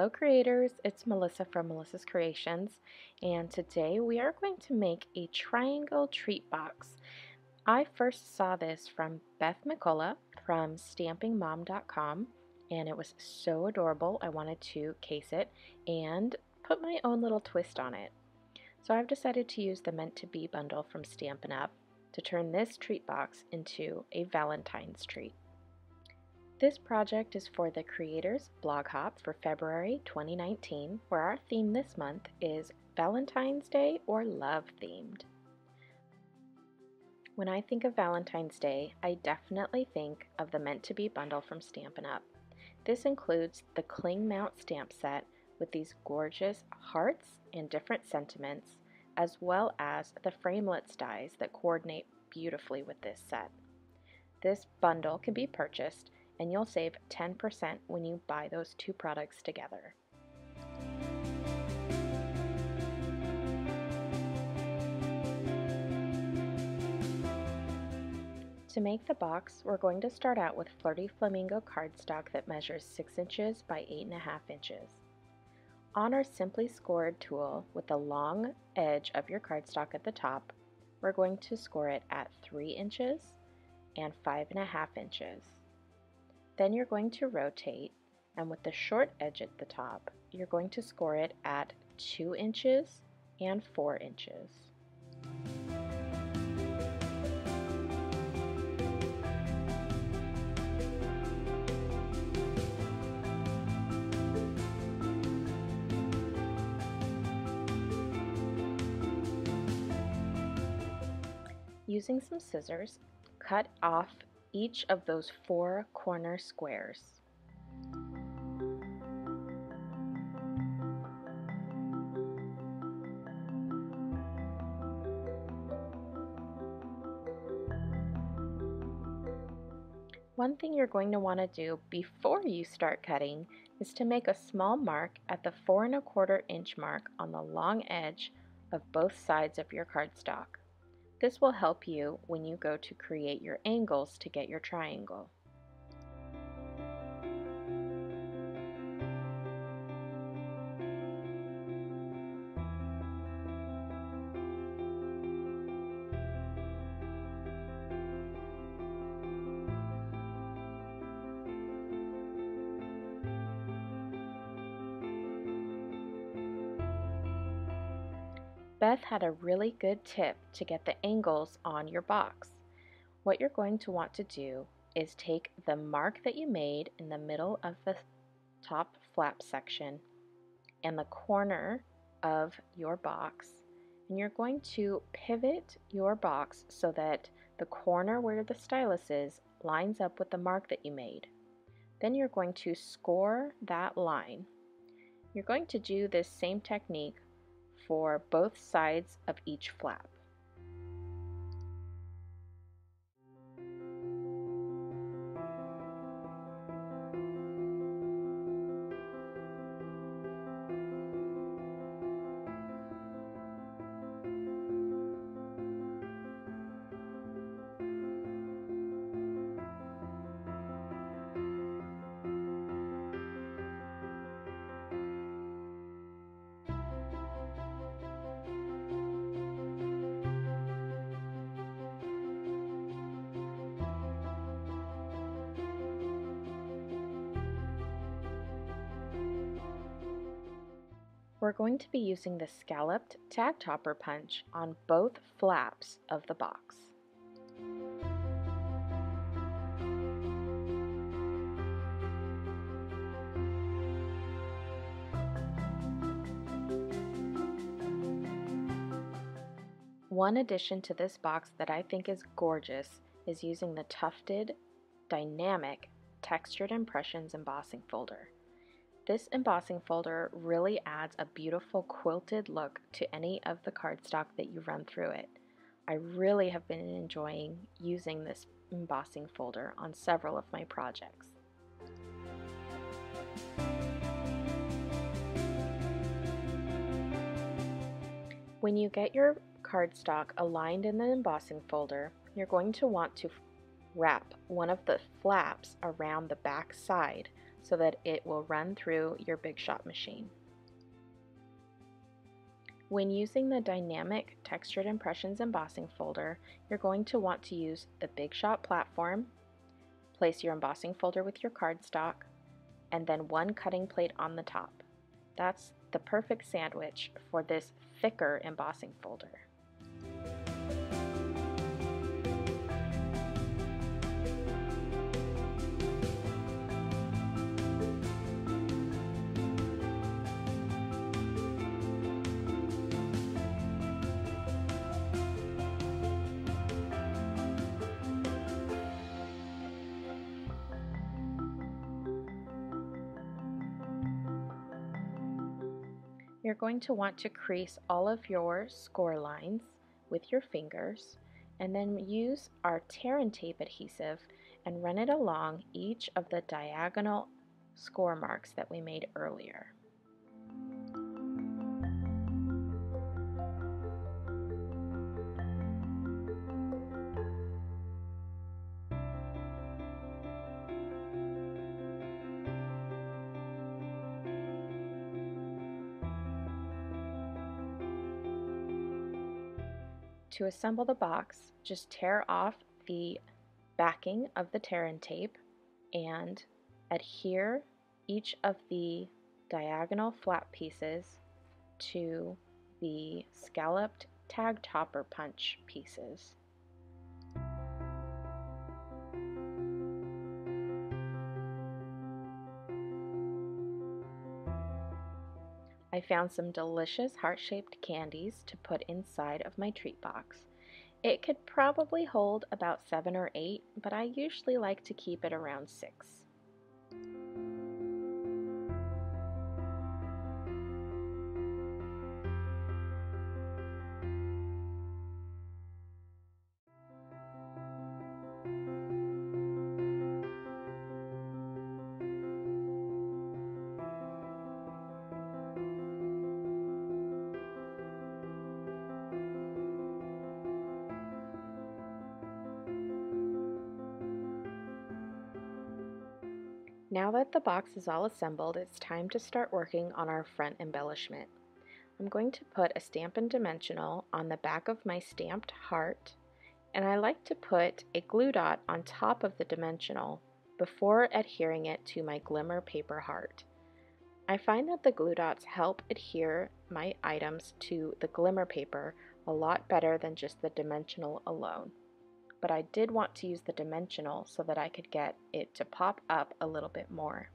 Hello creators, it's Melissa from Melissa's Creations, and today we are going to make a triangle treat box. I first saw this from Beth McCullough from stampingmom.com, and it was so adorable I wanted to case it and put my own little twist on it. So I've decided to use the Meant to Be bundle from Stampin' Up! To turn this treat box into a Valentine's treat. This project is for the Creators Blog Hop for February 2019, where our theme this month is Valentine's Day or Love themed. When I think of Valentine's Day, I definitely think of the Meant to Be bundle from Stampin' Up! This includes the Cling Mount stamp set with these gorgeous hearts and different sentiments, as well as the framelits dies that coordinate beautifully with this set. This bundle can be purchased and you'll save 10% when you buy those two products together. To make the box, we're going to start out with Flirty Flamingo cardstock that measures 6 inches by 8.5 inches. On our Simply Scored tool with the long edge of your cardstock at the top, we're going to score it at 3 inches and 5.5 inches. Then you're going to rotate, and with the short edge at the top, you're going to score it at 2 inches and 4 inches. Using some scissors, cut off each of those 4 corner squares. One thing you're going to want to do before you start cutting is to make a small mark at the 4 1/4 inch mark on the long edge of both sides of your cardstock. This will help you when you go to create your angles to get your triangle. Beth had a really good tip to get the angles on your box. What you're going to want to do is take the mark that you made in the middle of the top flap section and the corner of your box, and you're going to pivot your box so that the corner where the stylus is lines up with the mark that you made. Then you're going to score that line. You're going to do this same technique for both sides of each flap. We're going to be using the scalloped tag topper punch on both flaps of the box. One addition to this box that I think is gorgeous is using the tufted, dynamic, textured impressions embossing folder. This embossing folder really adds a beautiful quilted look to any of the cardstock that you run through it. I really have been enjoying using this embossing folder on several of my projects. When you get your cardstock aligned in the embossing folder, you're going to want to wrap one of the flaps around the back side so that it will run through your Big Shot machine. When using the Dynamic Textured Impressions embossing folder, you're going to want to use the Big Shot platform, place your embossing folder with your cardstock, and then one cutting plate on the top. That's the perfect sandwich for this thicker embossing folder. You're going to want to crease all of your score lines with your fingers and then use our tear and tape adhesive and run it along each of the diagonal score marks that we made earlier. To assemble the box, just tear off the backing of the tear and tape and adhere each of the diagonal flap pieces to the scalloped tag topper punch pieces. I found some delicious heart-shaped candies to put inside of my treat box. It could probably hold about 7 or 8, but I usually like to keep it around 6. Now that the box is all assembled, it's time to start working on our front embellishment. I'm going to put a Stampin' dimensional on the back of my stamped heart, and I like to put a glue dot on top of the dimensional before adhering it to my glimmer paper heart. I find that the glue dots help adhere my items to the glimmer paper a lot better than just the dimensional alone. But I did want to use the dimensional so that I could get it to pop up a little bit more.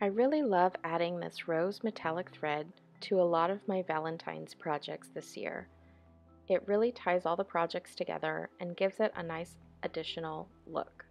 I really love adding this rose metallic thread to a lot of my Valentine's projects this year. It really ties all the projects together and gives it a nice additional look.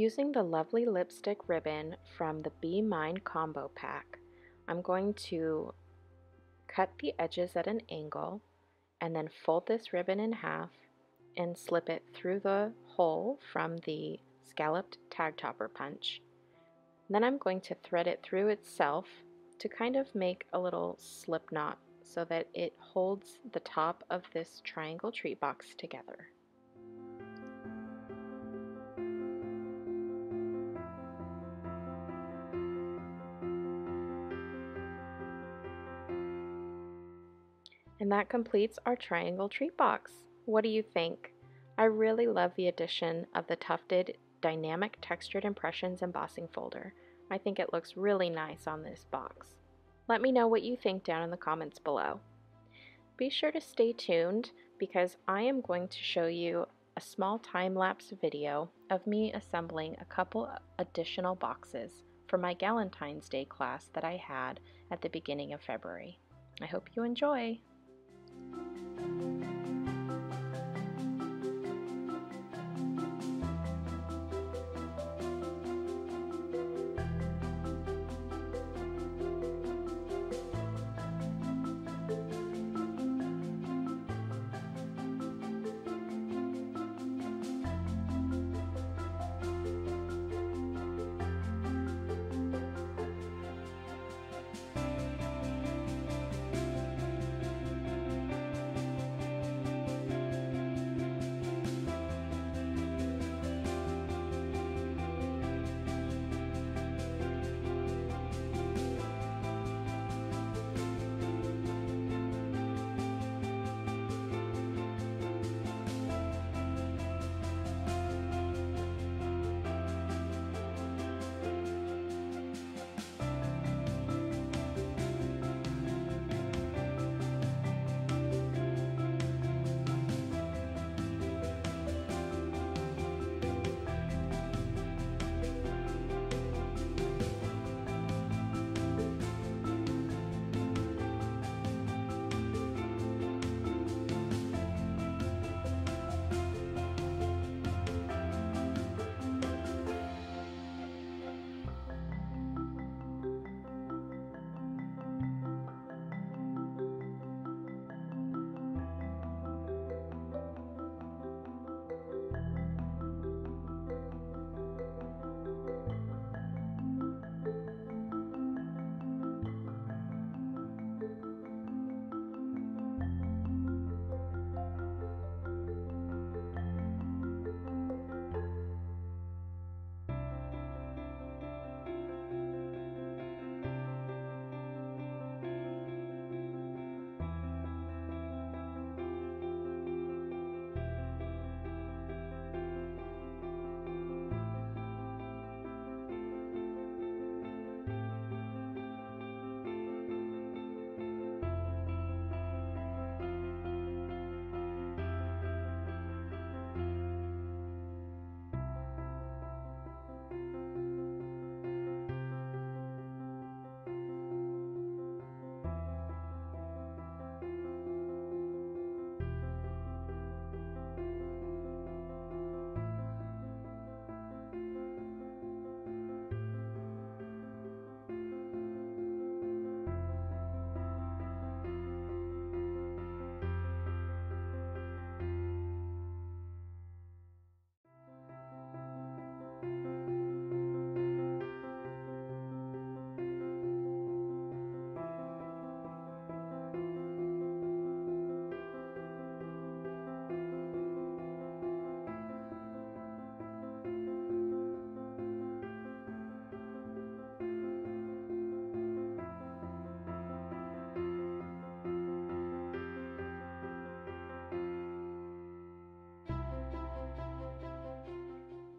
Using the lovely lipstick ribbon from the Be Mine combo pack, I'm going to cut the edges at an angle and then fold this ribbon in half and slip it through the hole from the scalloped tag topper punch. Then I'm going to thread it through itself to kind of make a little slip knot so that it holds the top of this triangle treat box together. And that completes our triangle treat box. What do you think? I really love the addition of the tufted dynamic textured impressions embossing folder. I think it looks really nice on this box. Let me know what you think down in the comments below. Be sure to stay tuned because I am going to show you a small time-lapse video of me assembling a couple additional boxes for my Galentine's Day class that I had at the beginning of February. I hope you enjoy!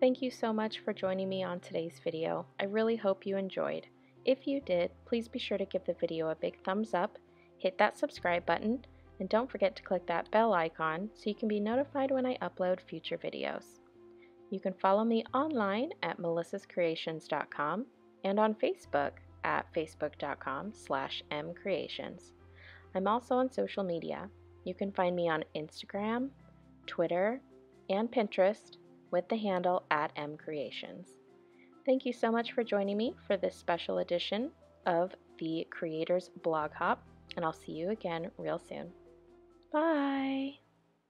Thank you so much for joining me on today's video. I really hope you enjoyed. If you did, please be sure to give the video a big thumbs up, hit that subscribe button, and don't forget to click that bell icon so you can be notified when I upload future videos. You can follow me online at melissascreations.com and on Facebook at facebook.com/MKre8tions. I'm also on social media. You can find me on Instagram, Twitter, and Pinterest with the handle at MKre8tions. Thank you so much for joining me for this special edition of the Creators Blog Hop, and I'll see you again real soon. Bye!